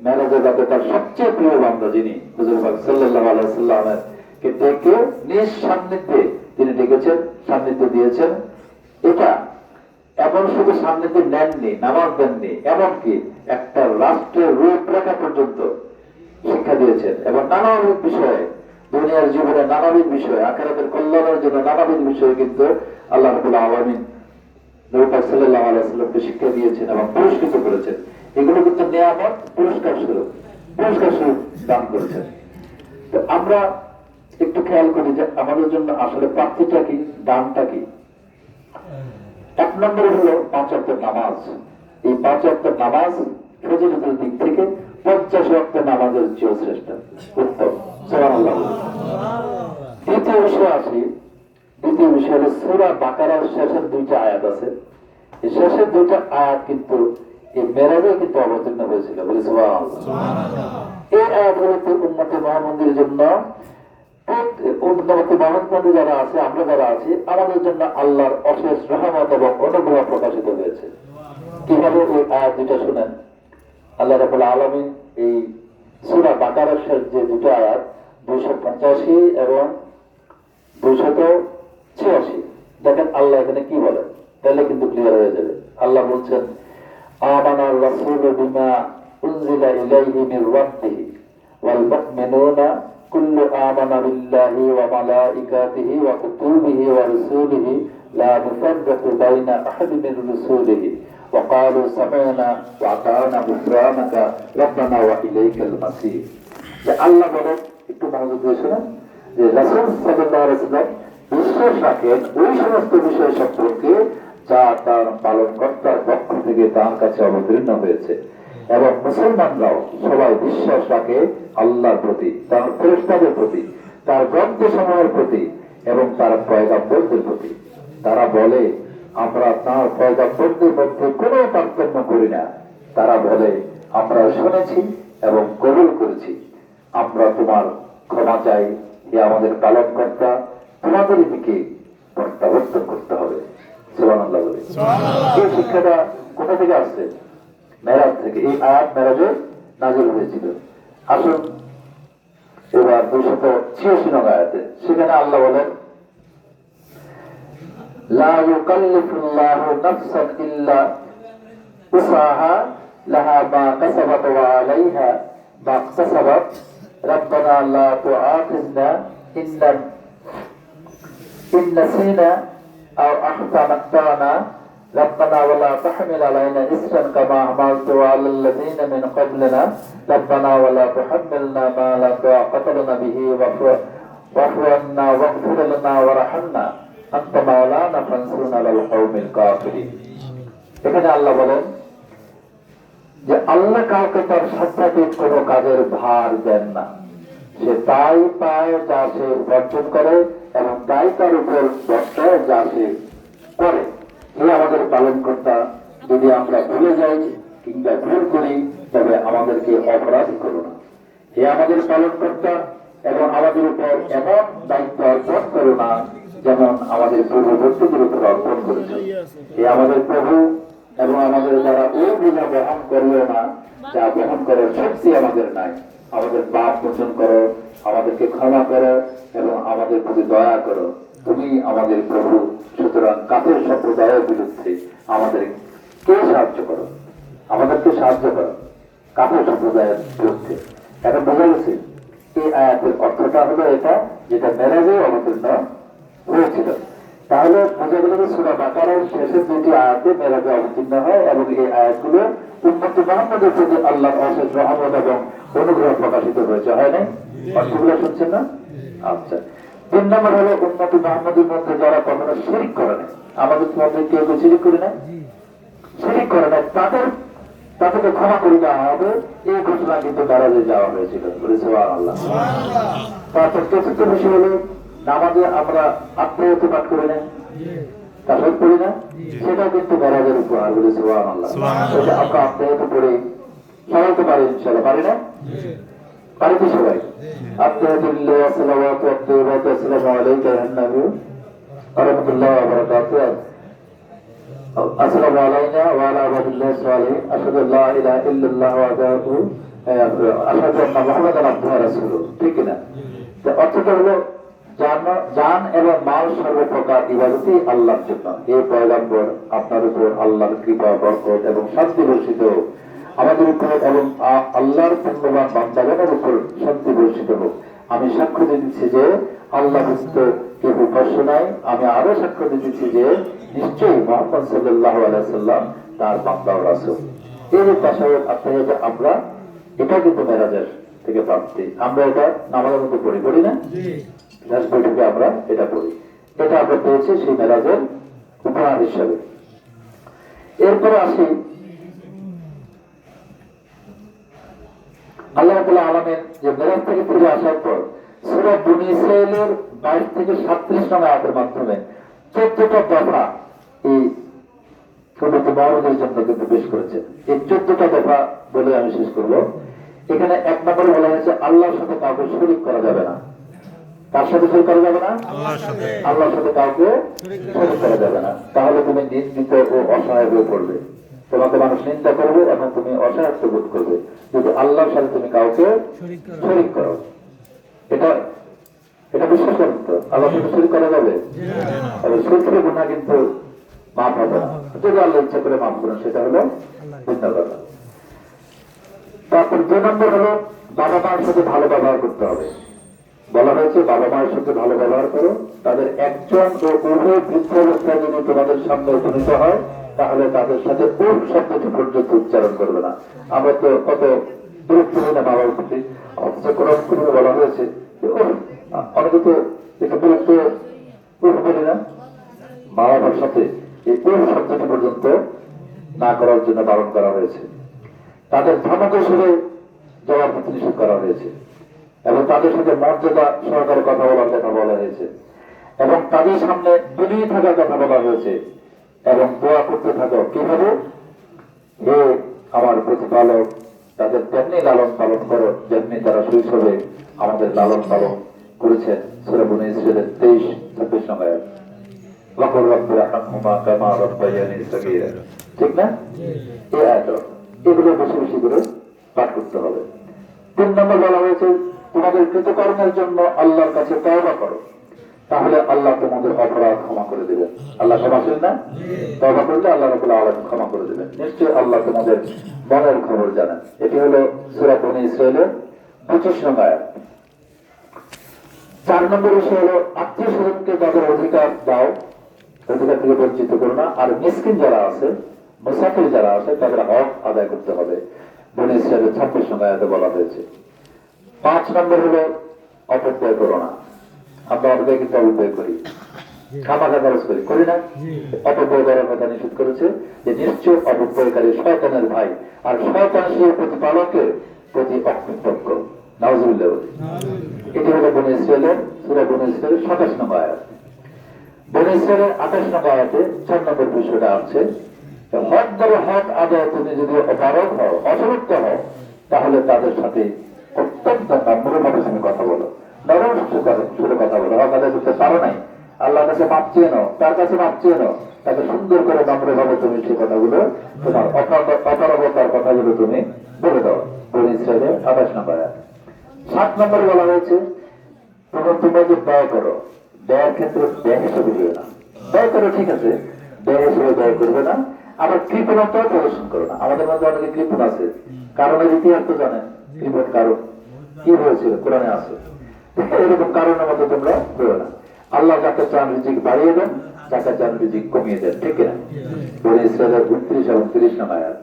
মেরাজের রাতে তার সবচেয়ে প্রিয় বান্দা যিনি হুজুর পাক সাল্লাল্লাহু আলাইহি ওয়াসাল্লামের কে ডেকে নিজ সান্নিধ্যে তিনি ডেকেছেন, সান্নিধ্য দিয়েছেন। এটা এমন শুধু সান্নিধ্য নেননি, নামাজ দেননি, এমনকি একটা রাষ্ট্রের রূপরেখা পর্যন্ত শিক্ষা দিয়েছেন এবং নানাবিধ বিষয়ে, দুনিয়ার জীবনে নানাবিধ বিষয়ে, আখিরাতের কল্যাণের জন্য নানাবিধ বিষয়ে কিন্তু আল্লাহ রাব্বুল আলামিন নবী পাক সাল্লাল্লাহু আলাইহি ওয়াসাল্লামকে শিক্ষা দিয়েছেন এবং পুরস্কৃত করেছেন। এগুলো কিন্তু নিয়ামত, পুরস্কার স্বরূপ দান করেছেন। তো আমরা একটু খেয়াল করি যে আমাদের জন্য আসলে প্রাপ্তিটা কি, দানটা কি। এক নম্বরে হলো 5 ওয়াক্তের নামাজ। এই 5 ওয়াক্তের নামাজ ফজিলতের দিক থেকে 50 ওয়াক্তের নামাজের চেয়ে শ্রেষ্ঠ, উত্তম। সুবহানাল্লাহ। দ্বিতীয় বিষয় আসি। দ্বিতীয় বিষয় হলো সূরা বাকারার শেষের 2টা আয়াত আছে। এই শেষের 2টা আয়াত কিন্তু এই মেরাজে কিন্তু অবতীর্ণ হয়েছিল। বলি সুবহানাল্লাহ। এই আয়াতগুলোতে উম্মতে মুহাম্মাদের জন্য, উম্মতে মুহাম্মাদী যারা আছে, আমরা যারা আছি, আমাদের জন্য আল্লাহর অশেষ রহমত এবং অনুগ্রহ প্রকাশিত হয়েছে। কিভাবে? ওই আয়াত 2টা শুনেন। আল্লাহ রাব্বুল আলামিন এই সূরা বাকারার শেষ যে 2টা আয়াত 285 এবং 286, দেখেন আল্লাহ এখানে কি বলেন, তাহলে কিন্তু ক্লিয়ার হয়ে যাবে। আল্লাহ বলছেন, আমানার রাসূলু বিমা উনজিলা ইলাইহি মির রাব্বিহি ওয়াল মুমিনুনা কুল্লু আমানা বিল্লাহি ওয়া মালাইকাতিহি ওয়া কুতুবিহি ওয়া রুসুলিহি লা নুফাররিকু বাইনা আহাদিন মির রুসুলিহি ওয়া ক্বালু সামি'না ওয়া আতা'না গুফরানাকা রাব্বানা ওয়া ইলাইকাল মাসির। যে আল্লাহ বলেন, একটু মনোযোগ দিয়ে শুনুন, যে রাসূল সাল্লাল্লাহু আলাইহি ওয়াসাল্লাম বিশ্বাস রাখেন ওই সমস্ত বিষয় সম্পর্কে যা তার পালনকর্তার পক্ষ থেকে তার কাছে অবতীর্ণ হয়েছে, এবং মুসলমানরাও সবাই বিশ্বাস রাখে আল্লাহর প্রতি, তার ফেরেশতাদের প্রতি, তার গ্রন্থ সমূহের প্রতি এবং তার পয়গাম্বরদের প্রতি। তারা বলে, আমরা তার পয়গাম্বরদের মধ্যে কোনো তারতম্য করি না। তারা বলে, আমরা শুনেছি এবং কবুল করেছি। আমরা তোমার ক্ষমা চাই, হে আমাদের পালনকর্তা, তোমাদের দিকে প্রত্যাবর্তন করতে হবে। সুবহানাল্লাহ বলে। এই শিক্ষাটা কোথা থেকে আসছে? মেরাজ থেকে। এই আয়াত মেরাজে নাযিল হয়েছিল। আসুন এবার 286 নং আয়াতে, সেখানে আল্লাহ বলেন, লা ইউকাল্লিফুল্লাহু নাফসান ইল্লা উসাহা লাহা মা কাসাবাত ওয়া আলাইহা মা ইকতাসাবাত রাব্বানা লা তুআখিযনা ইন নাসিনা আও আখতানা ربنا ولا تحمل علينا إسرا كما حملته على الذين من قبلنا ربنا ولا تحملنا ما لا طاقة لنا به واعف عنا واغفر لنا وارحمنا أنت مولانا فانصرنا على القوم الكافرين। এখানে আল্লাহ বলেন যে আল্লাহ কাউকে তার সাধ্যাতীত কোনো কাজের ভার দেন না। সে তাই পায় যা সে অর্জন করে এবং তাই তার উপর বর্তায় যা সে করে। হে আমাদের পালনকর্তা, যদি আমরা ভুলে যাই কিংবা ভুল করি তবে আমাদেরকে অপরাধী করো না। হে আমাদের পালনকর্তা, এবং আমাদের উপর এমন দায়িত্ব অর্পণ করো না যেমন আমাদের পূর্ববর্তীদের উপর অর্পণ করেছে। হে আমাদের প্রভু, এবং আমাদের দ্বারা ওই বোঝা বহন করিও না যা বহন করার শক্তি আমাদের নাই। আমাদের পাপ মোচন করো, আমাদেরকে ক্ষমা করো এবং আমাদের প্রতি দয়া করো। তুমি আমাদের প্রভু, সুতরাং কাফের সম্প্রদায়ের বিরুদ্ধে আমাদেরকে সাহায্য করো, আমাদেরকে সাহায্য করো কাফের সম্প্রদায়ের বিরুদ্ধে। এখন বোঝা গেছে এই আয়াতের অর্থটা হলো এটা, যেটা মেরাজে অবতীর্ণ হয়েছিল। তাহলে বোঝা গেল যে সূরা বাকারার শেষের 2টি আয়াতে মেরাজে অবতীর্ণ হয় এবং এই আয়াতগুলো উম্মতে মুহাম্মাদের প্রতি আল্লাহর অশেষ রহমত এবং অনুগ্রহ প্রকাশিত হয়েছে, হয় নাই? অর্থগুলো শুনছেন না? আচ্ছা, তিন নম্বর হলো উম্মতি মুহাম্মাদের মধ্যে যারা কখনো শিরক করে না, আমাদের মধ্যে কেউ কেউ শিরক করে না, শিরক করে না, তাদেরকে ক্ষমা করে দেওয়া হবে। এই ঘোষণা কিন্তু মেরাজে যাওয়া হয়েছিল, বলে সুবহানাল্লাহ। তারপর চতুর্থ বিষয় হলো নামাজে আমরা আত্মীয়তা পাঠ করি না, তাসবিহ পড়ি না, সেটাও কিন্তু মেরাজের উপহার, বলে সুবহানাল্লাহ। এটা আমরা আত্মীয়তা পড়ি, সবাই তো পারি ইনশাআল্লাহ, পারি না? পারি তো সবাই। আত্মীয়তুল্লাহ সালাওয়াতু আত-তাইয়্যিবাতু আসসালামু আলাইকা আইয়ুহান নবী ওয়া রাহমাতুল্লাহি ওয়া বারাকাতুহু আসসালামু আলাইনা ওয়া আলা ইবাদিল্লাহি সালিহিন আশহাদু আল্লা ইলাহা ইল্লাল্লাহ ওয়াহদাহু আশহাদু আন্না মুহাম্মাদান আবদুহু ওয়া রাসূলুহু, ঠিক না? তো অর্থটা হলো জান এবং মাল সর্বপ্রকার ইবাদতই আল্লাহর জন্য। এই পয়গম্বর আপনার উপর আল্লাহর কৃপা বরকত এবং শান্তি বর্ষিত হোক, আমাদের উপর এবং আল্লাহর পূর্ণবান বান্দাগণের উপর শান্তি বর্ষিত হোক। আমি সাক্ষ্য দিচ্ছি যে আল্লাহ কেউ উপাস্য নাই। আমি আরো সাক্ষ্য দিচ্ছি যে নিশ্চয়ই মুহাম্মদ সাল্লাল্লাহু আলাইহি ওয়াসাল্লাম তার বান্দা ও রাসূল। এই যে তাশাহুদ আত্মীয়তা আমরা, এটা কিন্তু মেরাজের থেকে প্রাপ্তি। আমরা এটা নামাজের মধ্যে পড়ি না? শেষ বৈঠকে আমরা এটা পড়ি, এটা আমরা পেয়েছি সেই মেরাজের উপহার হিসাবে। এরপরে আসি আল্লাহ রাব্বুল আলামিন যে মেরাজ থেকে ফিরে আসার পর সূরা বনী ইসরাঈলের 22 থেকে 37 নং আয়াতের মাধ্যমে 14টা দফা এই কবিতা মাওলাদের জন্য কিন্তু পেশ করেছেন। এই 14টা দফা বলে আমি শেষ করব। এখানে এক নম্বরে বলা হয়েছে আল্লাহর সাথে কাউকে শরীক করা যাবে না। কার সাথে শরীক করা যাবে না? আল্লাহর সাথে কাউকে শরীক করা যাবে না। তাহলে তুমি নিন্দিত ও অসহায় হয়ে পড়বে, তোমাকে মানুষ নিন্দা করবে এবং তুমি অসহায়ত্ব বোধ করবে যদি আল্লাহর সাথে তুমি কাউকে শরীক করো। এটা বিশ্বাস করেন তো আল্লাহর সাথে শরীক করা যাবে? শরীকের গুনাহ কিন্তু মাফ হবে না, যদি আল্লাহ ইচ্ছা করে মাফ করেন, সেটা হলো ভিন্ন কথা। তারপর 2 নম্বর হলো বাবা মার সাথে ভালো ব্যবহার করতে হবে। বলা হয়েছে বাবা মায়ের সাথে ভালো ব্যবহার করো, তাদের একজন ও উভয় বৃদ্ধ অবস্থায় যদি তোমাদের সামনে উপনীত হয় তাহলে তাদের সাথে কোন শব্দটি পর্যন্ত উচ্চারণ করবে না। আমরা তো কত বিরক্ত হই না বাবার প্রতি, অথচ কোরআন শরীফে বলা হয়েছে অনেকে তো একটু বিরক্ত বলি না, মা বাবার সাথে এই কোন শব্দটি পর্যন্ত না করার জন্য বারণ করা হয়েছে। তাদের ধমকের সুরে জবাব দিতে নিষেধ করা হয়েছে এবং তাদের সাথে মর্যাদা সহকারে কথা বলার কথা বলা হয়েছে এবং তাদের সামনে বিনয়ী থাকার কথা বলা হয়েছে এবং দোয়া করতে থাকো কিভাবে, হে আমার প্রতিপালক তাদের তেমনি লালন পালন করো যেমনি তারা শৈশবে আমাদের লালন পালন করেছেন। সূরা বনী ইসরাঈলের 23-26 নং আয়াত। ওয়াকুর রাব্বির হামহুমা কামা রাব্বায়ানি সগীরা, ঠিক না? এই আয়াত এগুলো বেশি বেশি করে পাঠ করতে হবে। 3 নম্বর বলা হয়েছে তোমাদের কৃতকর্মের জন্য আল্লাহর কাছে তওবা করো, তাহলে আল্লাহ তোমাদের অপরাধ ক্ষমা করে দিবেন। আল্লাহ ক্ষমাশীল না? তওবা করলে আল্লাহ রাব্বুল আলামিন ক্ষমা করে দিবেন। নিশ্চয়ই আল্লাহ তোমাদের মনের খবর জানেন। এটি হলো সূরা বনী ইসরাঈলের 25 নং আয়াত। 4 নম্বর বিষয় হলো আত্মীয় স্বজনকে তাদের অধিকার দাও, অধিকার থেকে বঞ্চিত করো না। আর মিসকিন যারা আছে, মুসাফির যারা আছে, তাদের হক আদায় করতে হবে, বনী ইসরাঈলের 26 নং আয়াতে বলা হয়েছে। 5 নম্বর হলো অপব্যয় করো না। আমরা অপব্যয় কিন্তু অপব্যয় করি, খামাখা খরচ করি না? অপব্যয় করার কথা নিষেধ করেছে যে নিশ্চয় অপব্যয়কারী শয়তানের ভাই, আর শয়তান সে প্রতিপালকের প্রতি অকৃতজ্ঞ। নাউযুবিল্লাহ। এটি হলো বনী ইসরাঈলের সূরা বনী ইসরাঈলের 27 নম্বর আয়াত। বনী ইসরাঈলের 28 নম্বর আয়াতে 4 নম্বর বিষয়টা আছে, হক দ্বারা হক আদায় তুমি যদি অপারগ হও, অসমর্থ হও, তাহলে তাদের সাথে অত্যন্ত নম্রভাবে তুমি কথা বলো, নরম সুরে কথা বলো। হক আদায় করতে পারো নাই, আল্লাহর কাছে মাপ চেয়ে নাও, তার কাছে মাপ চেয়ে নাও, তাকে সুন্দর করে নম্রভাবে তুমি সেই কথাগুলো, তোমার অপারগতার কথাগুলো তুমি বলে দাও। বনী ইসরাঈলের 28 নম্বর আয়াত। 7 নম্বরে বলা হয়েছে তোমরা যে ব্যয় করো, ব্যয়ের ক্ষেত্রে ব্যয় হিসেবে দিও না। ব্যয় করো ঠিক আছে, ব্যয় হিসেবে ব্যয় করবে না। আবার কৃপণতাও প্রদর্শন করো না। আমাদের মধ্যে অনেকে কৃপণ আছে, কারণের ইতিহাস তো জানেন, কৃপণ কারণ কি হয়েছিল কোরআনে আছে। এরকম কারণের মধ্যে তোমরা হয়েও না। আল্লাহ যাকে চান রিজিক বাড়িয়ে দেন, যাকে চান রিজিক কমিয়ে দেন, ঠিক না? বনী ইসরাঈলের 29 এবং 30 নম্বর আয়াত।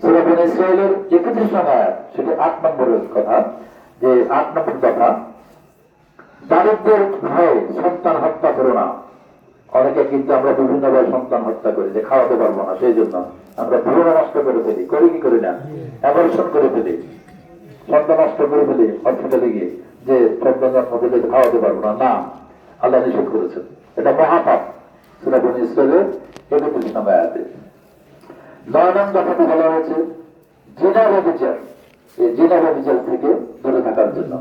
সূরা বনী ইসরাঈলের 31 নম্বর আয়াত, সেটি 8 নম্বরের কথা, যে 8 নম্বর কথা দারিদ্র্যের ভয়ে সন্তান হত্যা করো না। অনেকে কিন্তু আমরা বিভিন্নভাবে সন্তান হত্যা করি, যে খাওয়াতে পারবো না সেই জন্য আমরা ভ্রূণ নষ্ট করে ফেলি, করি কি করি না, অ্যাবর্শন করে ফেলি, সন্তান নষ্ট করে ফেলি হসপিটালে গিয়ে, যে সন্তান জন্ম দিলে খাওয়াতে পারবো না। না, আল্লাহ নিষেধ করেছেন, এটা মহাপাপ। সূরা বনী ইসরাঈলের ৩১ নম্বর আয়াতে ৯ নং কথাতে বলা হয়েছে জিনা ব্যভিচার। এই জিনা ব্যভিচার থেকে দূরে থাকার জন্য,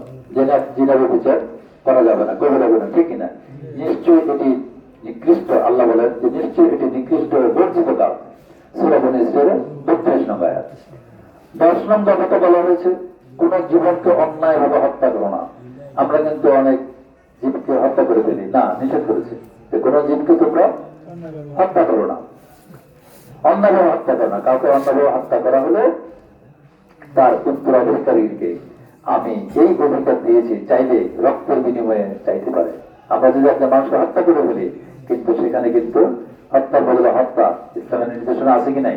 জিনা ব্যভিচার করা যাবে না, করা যাবে না, ঠিক কিনা? নিশ্চয়ই এটি নিকৃষ্ট, আল্লাহ বলেন যে নিশ্চয়ই এটি নিকৃষ্ট বর্জিত কাজ। সূরা বনী ইসরাঈলের ৩২ নম্বর আয়াত। ১০ নং কথাতে বলা হয়েছে কোন জীবনকে অন্যায় ভাবে হত্যা করো না। আমরা কিন্তু অনেক জীবকে হত্যা করে ফেলি, না, নিষেধ করেছে যে কোন জীবকে তোমরা হত্যা করো না, অন্যভাবে হত্যা করো না। কাউকে অন্যভাবে হত্যা করা হলে তার উত্তরাধিকারীকে আমি এই অধিকার দিয়েছি, চাইলে রক্তের বিনিময়ে চাইতে পারে। আমরা যদি একটা মানুষকে হত্যা করে ফেলি, কিন্তু সেখানে কিন্তু হত্যার বদলে হত্যা ইসলামের নির্দেশনা আছে কি নাই?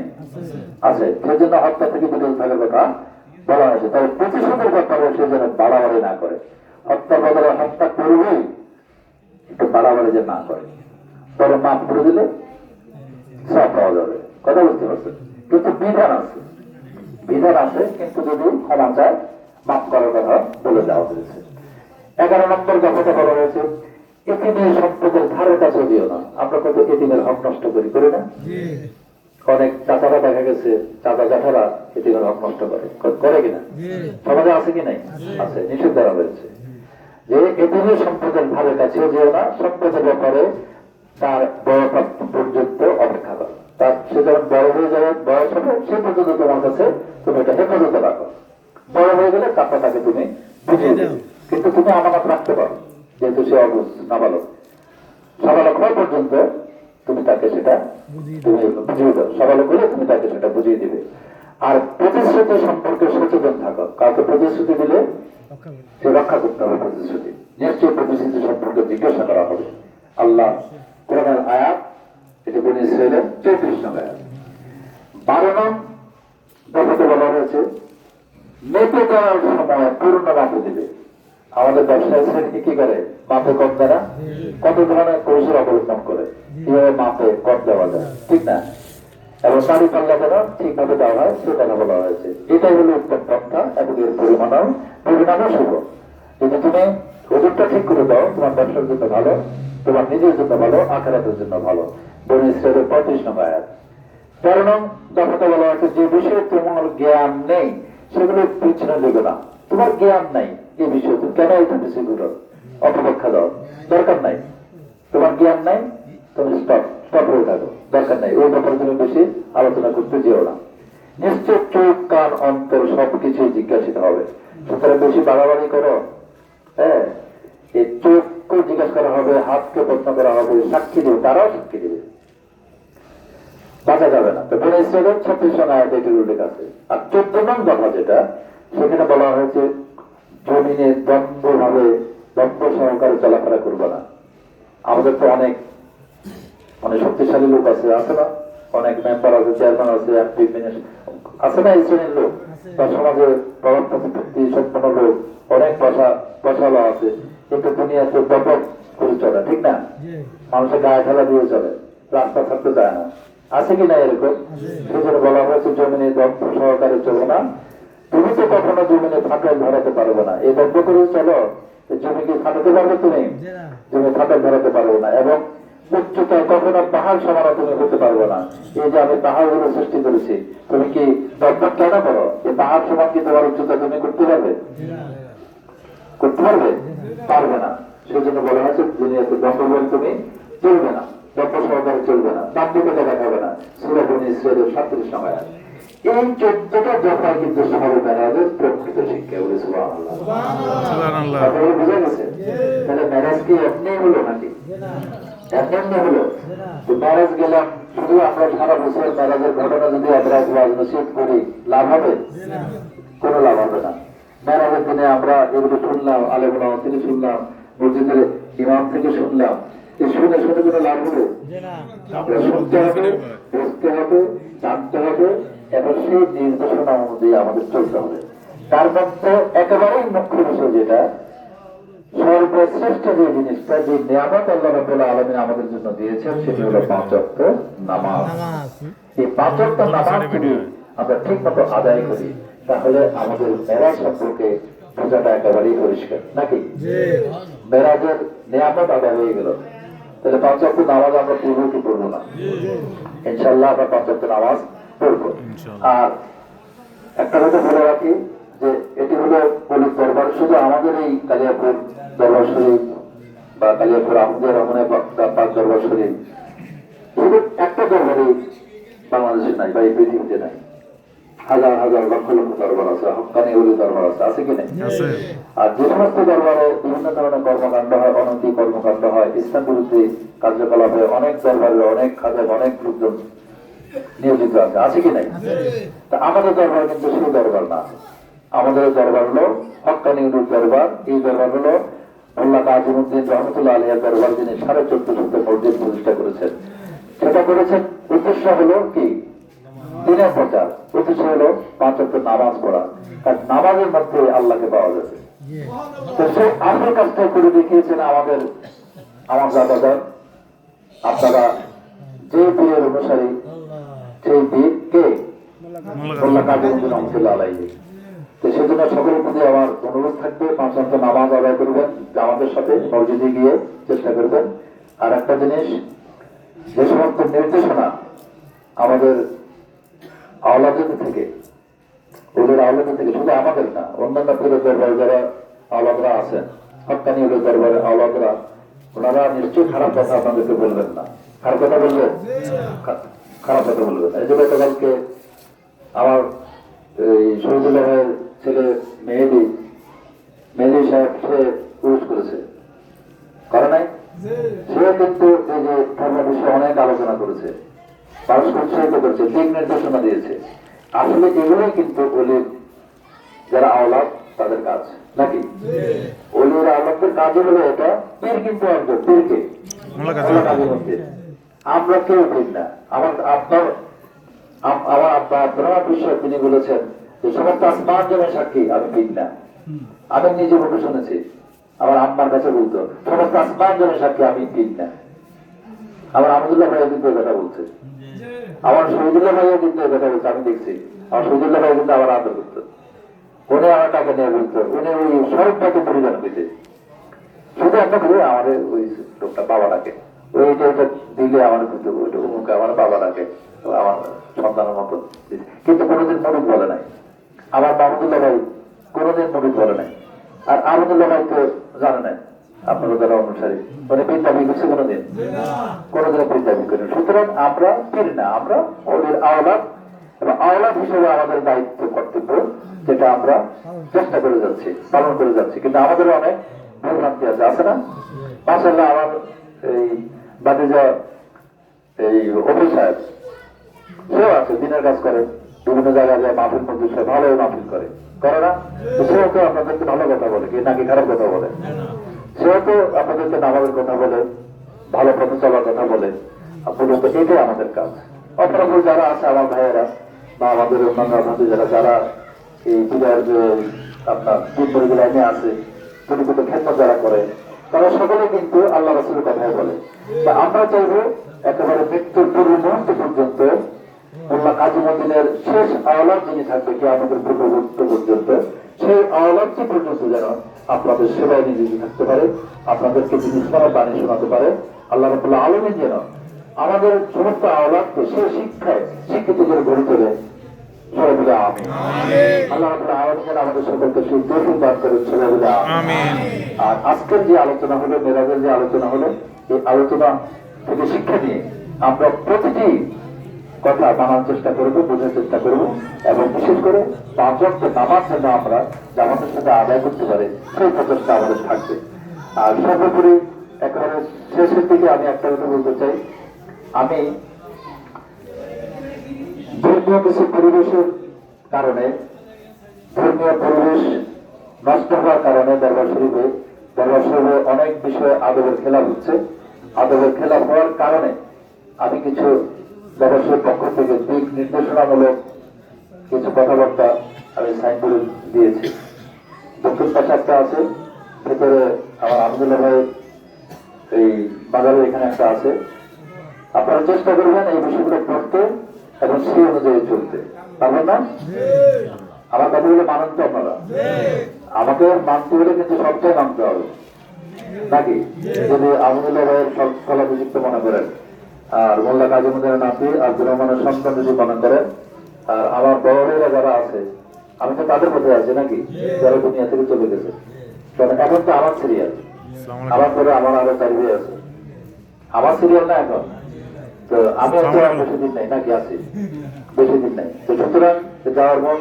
আছে। সেই জন্য হত্যা থেকে বিরত থাকার কথা বলা হয়েছে। তবে প্রতিশোধের ব্যাপারে সে যেন বাড়াবাড়ি না করে, হত্যার বদলে হত্যা করবেই, একটু বাড়াবাড়ি যে না করে, পরে মাফ করে দিলে সব পাওয়া যাবে। কথা বুঝতে পারছেন? কিন্তু বিধান আছে, বিধান আছে, কিন্তু যদি ক্ষমা চায় মাফ করার কথা বলে দেওয়া হয়েছে। ১১ নম্বর কথাটা বলা হয়েছে এতিমের সম্পদের ধারে কাছে দিও না। আমরা কত এতিমের হক নষ্ট করি, করি না? অনেক চাচারা দেখা গেছে, চাচা জ্যাঠারা এতিমের হক নষ্ট করে কিনা? সমাজে আছে কি নাই? আছে, নিষেধ করা হয়েছে যে এতিমের সম্পদের ধারে কাছেও যেও না, সম্পদের ব্যাপারে তার বয়প্রাপ্ত পর্যন্ত অপেক্ষা করো। তার সে যখন বড় হয়ে যাবে, বয়স হবে, সে পর্যন্ত তোমার কাছে তুমি এটা হেফাজতে রাখো। বড় হয়ে গেলে তারপর তাকে তুমি বুঝিয়ে দেবে, কিন্তু তুমি আমানত রাখতে পারো, যেহেতু সে অবুঝ নাবালক। সাবালক হওয়া পর্যন্ত তুমি তাকে সেটা তুমি বুঝিয়ে দাও, সাবালক হলে তুমি তাকে সেটা বুঝিয়ে দিবে। আর প্রতিশ্রুতি সম্পর্কে সচেতন থাকো। কাউকে প্রতিশ্রুতি দিলে সে রক্ষা করতে হবে প্রতিশ্রুতি। নিশ্চয়ই প্রতিশ্রুতি সম্পর্কে জিজ্ঞাসা করা হবে। আল্লাহ কোরআনের আয়াত, এটা বনী ইসরাঈলের ৩৪ নম্বর আয়াত। ১২ নং কথাতে বলা হয়েছে মেপে দেওয়ার সময় পূর্ণ মাপে দিবে। আমাদের ব্যবসায়ী শ্রেণী কি করে? মাপে কর দেয়, কত ধরনের কৌশল অবলম্বন করে কিভাবে মাপে কর দেওয়া যায়, ঠিক না? এবং দাড়ি পাল্লা যেন ঠিক ভাবে দেওয়া হয় সে কথা বলা হয়েছে। এটাই হলো উত্তম পন্থা এবং এর পরিমাণও শুভ। যদি তুমি ওজনটা ঠিক করে দাও, তোমার ব্যবসার জন্য ভালো, তোমার নিজের জন্য ভালো, আখিরাতের জন্য ভালো। বনী ইসরাঈলের ৩৫ নম্বর আয়াত। ১৩ নং কথাটা বলা হয়েছে যে বিষয়ে তোমার জ্ঞান নেই সেগুলো পিছনে লেগে না। তোমার জ্ঞান নাই এই বিষয়ে তুমি কেন এটা পিছিয়ে ঘুরো, অপব্যাখ্যা দাও, দরকার নাই। তোমার জ্ঞান নাই, তুমি স্টপ হয়ে থাকো, দরকার নাই, ওই ব্যাপারে তুমি বেশি আলোচনা করতে যেও না। নিশ্চয় চোখ, কান, অন্তর সবকিছু জিজ্ঞাসিত হবে। সুতরাং বেশি বাড়াবাড়ি করো, হ্যাঁ, এই চোখকে জিজ্ঞাসা করা হবে, হাতকে প্রশ্ন করা হবে, সাক্ষী দেবে, তারাও সাক্ষী দেবে, বাঁচা যাবে না। তো বনী ইসরাঈলের ৩৬ নং আয়াতে এটির উল্লেখ আছে। আর ১৪ নং কথা যেটা, সেখানে বলা হয়েছে জমিনে দ্বন্দ্ব সহকারে চলাফেরা করবে না। আমাদের তো অনেক শক্তিশালী লোক আছে, আছে না? অনেক মেম্বার আছে, চেয়ারম্যান আছে, এমপি আছে না? এই শ্রেণীর লোক বা সমাজে প্রভাব প্রতিপত্তি সম্পন্ন লোক, অনেক পয়সাওয়ালা আছে, কিন্তু দুনিয়াতে ব্যাপক করে চলে, ঠিক না? মানুষের গায়ে ঠেলা দিয়ে চলে, রাস্তা থাকতে চায় না, আছে কি না এরকম? সেই জন্য বলা হয়েছে জমিনে দ্বন্দ্ব সহকারে চলো না। তুমি তো কখনো জমিনে ফাটল ধরাতে পারবে না। এই দ্বন্দ্ব করে চলো, জমি কি ফাটাতে পারবে? তুমি জমি ফাটল ধরাতে পারবে না। এবং উচ্চতায় কখনো পাহাড় সমানো তুমি হতে পারবে না। এই যে আমি পাহাড় গুলো সৃষ্টি করেছি, তুমি কি দ্বন্দ্ব কেন করো? এই পাহাড় সমান কি তোমার উচ্চতা তুমি করতে পারবে? করতে পারবে? পারবে না। সেই জন্য বলা হয়েছে দুনিয়াতে দ্বন্দ্ব বলে তুমি চলবে না, দ্বন্দ্ব সহকারে চলবে না, দাম্ভিকতা দেখাবে না। সূরা বনী ইসরাঈলের ৩৭ নম্বর আয়াত। এই ১৪টা দফা কিন্তু শবে মেরাজের প্রকৃত শিক্ষা। বলে সুবহানাল্লাহ, সুবহানাল্লাহ। আপনারা বুঝে গেছে? তাহলে মেরাজ কি এমনি হলো নাকি? এমনি হলো? তো মেরাজ গেলাম, শুধু আমরা সারা বছর মেরাজের ঘটনা যদি আমরা ওয়াজ নসিহত করি, লাভ হবে? কোনো লাভ হবে না। মেরাজের দিনে আমরা এগুলো শুনলাম, আলেম ওলামা থেকে শুনলাম, মসজিদের ইমাম থেকে শুনলাম, শুনে শুনে কোনো লাভ হবে? আমরা শুনতে হবে, বুঝতে হবে, জানতে হবে, এবং সেই নির্দেশনা অনুযায়ী আমাদের চলতে হবে। তার মধ্যে একেবারেই মুখ্য বিষয় যেটা, সর্বশ্রেষ্ঠ যে জিনিসটা, যে নিয়ামত আল্লাহ রাব্বুল আলামিন আমাদের জন্য দিয়েছেন, সেটি হলো 5 ওয়াক্ত নামাজ। এই 5 ওয়াক্ত নামাজ যদি আমরা ঠিক মতো আদায় করি, তাহলে আমাদের মেরাজ সম্পর্কে বোঝাটা একেবারেই পরিষ্কার, নাকি? মেরাজের নিয়ামত আদায় হয়ে গেল। তাহলে 5 ওয়াক্ত নামাজ আমরা পড়বো কি পড়বো না? ইনশাআল্লাহ আমরা 5 ওয়াক্ত নামাজ পড়বো। আর একটা কথা বলে রাখি যে এটি হলো পুলিশ দরবার, শুধু আমাদের এই কালিয়াপুর দরবার শরীফ বা কালিয়াপুর আমাদের রহমানের পাক দরবার শরীফ শুধু একটা দরবারই বাংলাদেশে নাই বা এই পৃথিবীতে নাই। হাজার হাজার লক্ষ লক্ষ দরবার আছে, হক্কানি ওলি দরবার আছে কি নাই? আর যে সমস্ত দরবারে বিভিন্ন ধরনের কর্মকাণ্ড হয়, অনৈতিক কর্মকাণ্ড হয়, ইসলাম বিরোধী কার্যকলাপে অনেক দরবারে অনেক খাতে অনেক লোকজন নিয়োজিত আছে কি নাই? তা আমাদের দরবার কিন্তু সেই দরবার না। আমাদের দরবার হলো হক্কানি ওলির দরবার। এই দরবার হলো মোল্লা নাজিমউদ্দিন রহমতুল্লাহ আলাইহির দরবার, যিনি 1450 মসজিদ প্রতিষ্ঠা করেছেন। সেটা করেছেন উদ্দেশ্য হলো কি? দিনের প্রচার। উদ্দেশ্য হলো 5 ওয়াক্ত নামাজ পড়া, কারণ নামাজের মধ্যে আল্লাহকে পাওয়া যাবে। তো সেই আসল কাজটা করে দেখিয়েছেন আমার দাদাজান। আপনারা যে পীরের অনুসারী, সেই পীর কে? মোল্লা নাজিমউদ্দিন রহমতুল্লাহ আলাইহি। তো সেজন্য সকলের প্রতি আমার অনুরোধ থাকবে, 5 ওয়াক্ত নামাজ আদায় করবেন, জামাতের সাথে মসজিদে গিয়ে চেষ্টা করবেন। আর একটা জিনিস, যে সমস্ত নির্দেশনা আমাদের আওলাদের থেকে, ওদের আওলাদের থেকে, শুধু আমাদের না, অন্যান্য পীরের দরবারে যারা আওলাদরা আছেন, হক্কানি ওদের দরবারে আওলাদরা, ওনারা নিশ্চয়ই খারাপ কথা আপনাদেরকে বলবেন না। খারাপ কথা বলবেন? খারাপ কথা বলবেন না। এই জন্য কালকে আমার এই শহীদুল্লাহ ভাইয়ের ছেলে মেহেদি সাহেব, সে উরুস করেছে, করে নাই? সে কিন্তু এই যে ধর্ম বিষয়ে অনেক আলোচনা করেছে, মানুষ উৎসাহিত করেছে, দিক নির্দেশনা দিয়েছে। আসলে এগুলোই কিন্তু ওলির যারা আওলাদ তাদের কাজ, নাকি? ওলির আওলাদের কাজই হলো এটা। পীর কিন্তু একজন, পীরকে আমরা কেউ পীর না। আমার আব্বা আব্দুর বিষয়ে তিনি বলেছেন যে সমস্ত আসমান জমে সাক্ষী, আমি পীর না। আমি নিজে মুখে শুনেছি, আমার আম্মার কাছে বলতো সমস্ত আসমান জমে সাক্ষী, আমি পীর না। আমার আহমদুল্লাহ ভাইয়া কিন্তু কথা বলছে, আমার শহীদুল্লাহ ভাইয়া কিন্তু কথা বলছে, আমি দেখছি। আমার শহীদুল্লাহ ভাই কিন্তু আমার আদর করতো, উনি আমার টাকা নিয়ে বলতো, উনি ওই সরকারকে পরিধান পেতে শুধু একটা করে আমাদের ওই লোকটা বাবা ডাকে, ওইটা দিলে আমার কিন্তু ওইটা আমার বাবা ডাকে, আমার সন্তানের মতো। কিন্তু কোনোদিন মরুদ বলে নাই। আমার মাহমুদুল্লাহ ভাই কোনোদিন মরুদ বলে নাই। আর আহমদুল্লাহ ভাই তো জানে নাই, আপনারা যারা অনুসারী, মানে পীর দাবি করছে কোনোদিন? কোনোদিন পীর দাবি করি। সুতরাং আমরা পীর না, আমরা ওদের আওলাদ, এবং আওলাদ হিসেবে আমাদের দায়িত্ব কর্তব্য, যেটা আমরা চেষ্টা করে যাচ্ছি, পালন করে যাচ্ছি। কিন্তু আমাদের অনেক ভুলভ্রান্তি আছে না? মাশাআল্লাহ, আমার এই বাতিজা এই অফিস সাহেব, সেও আছে, দিনের কাজ করে, বিভিন্ন জায়গায় যায়, মাহফিল মধ্যে সে ভালো মাহফিল করে না? সেও তো আপনাদেরকে ভালো কথা বলে, কি নাকি খারাপ কথা বলে? সেও তো আপনাদেরকে নামাজের কথা বলে, ভালো পথে চলার কথা বলে। মূলত এটাই আমাদের কাজ। অপরাধী যারা আছে আমার ভাইয়েরা বা আমাদের অন্যান্য আপনাদের যারা এই পূজার আপনার দিন পরিগুলো আছে, পরিচিত ক্ষেত্র যারা করে, তারা সকলে কিন্তু আল্লাহ রাসূলের কথাই বলে। তা আমরা চাইবো একেবারে মৃত্যুর পূর্ব মুহূর্ত পর্যন্ত মোল্লা নাজিমউদ্দিনের শেষ আওলাদ যিনি থাকবে কি আমাদের পূর্ববর্তী পর্যন্ত, সেই আওলাদটি পর্যন্ত যেন আপনাদের সেবায় নিয়োজিত থাকতে পারে, আপনাদেরকে যিনি ইসলামের বাণী শোনাতে পারে। আল্লাহ রাব্বুল আলামিন যেন আমাদের সমস্ত আওলাদকে সেই শিক্ষায় শিক্ষিত করে গড়ে তোলে। সবাই বলে আমিন। আল্লাহ রাব্বুল আলামিন যেন আমাদের সকলকে সেই তৌফিক দান করেন। সবাই বলে আমিন। আর আজকের যে আলোচনা হলো, মেরাজের যে আলোচনা হলো, এই আলোচনা থেকে শিক্ষা নিয়ে আমরা প্রতিটি কথা মানার চেষ্টা করবো, বোঝার চেষ্টা করবো, এবং বিশেষ করে 5 ওয়াক্ত নামাজ যেন আমরা জামাতের সাথে আদায় করতে পারি, সেই প্রচেষ্টা আমাদের থাকবে। আর সর্বোপরি একেবারে শেষের দিকে আমি একটা কথা বলতে চাই, আমি ধর্মীয় কিছু পরিবেশের কারণে, ধর্মীয় পরিবেশ নষ্ট হওয়ার কারণে দরবার শরীফে অনেক বিষয়ে আদবের খেলাপ হচ্ছে। আদবের খেলাপ হওয়ার কারণে আমি কিছু দরবারের পক্ষ থেকে দিক নির্দেশনামূলক কিছু কথাবার্তা আমি সাইন করে দিয়েছি। দক্ষিণ পাশে একটা আছে, ভেতরে আমার আব্দুল্লাহ ভাই এই বাজারে এখানে একটা আছে, আপনারা চেষ্টা করবেন এই বিষয়গুলো পড়তে এবং সেই অনুযায়ী চলতে, পারবেন না? আমার কথাগুলো মানেন তো আপনারা? আমাকে মানতে হলে কিন্তু সবটাই মানতে হবে নাকি? যদি আহমদুল্লাহ ভাইয়ের সব ফলাভিযুক্ত মনে করেন, আর মোল্লা কাজীমুদ্দিনের নাতি আব্দুর রহমানের সন্তান যদি মনে করেন, আর আমার বড় ভাইরা যারা আছে, আমি তো তাদের মধ্যে আছি নাকি, যারা দুনিয়া থেকে চলে গেছে। কারণ এখন তো আমার সিরিয়াল, আমার পরে আমার আরো 4 ভাই আছে, আমার সিরিয়াল না এখন। তো আমি হয়তো বেশি দিন নাই নাকি, আছি বেশি দিন নাই। তো সুতরাং যাওয়ার মন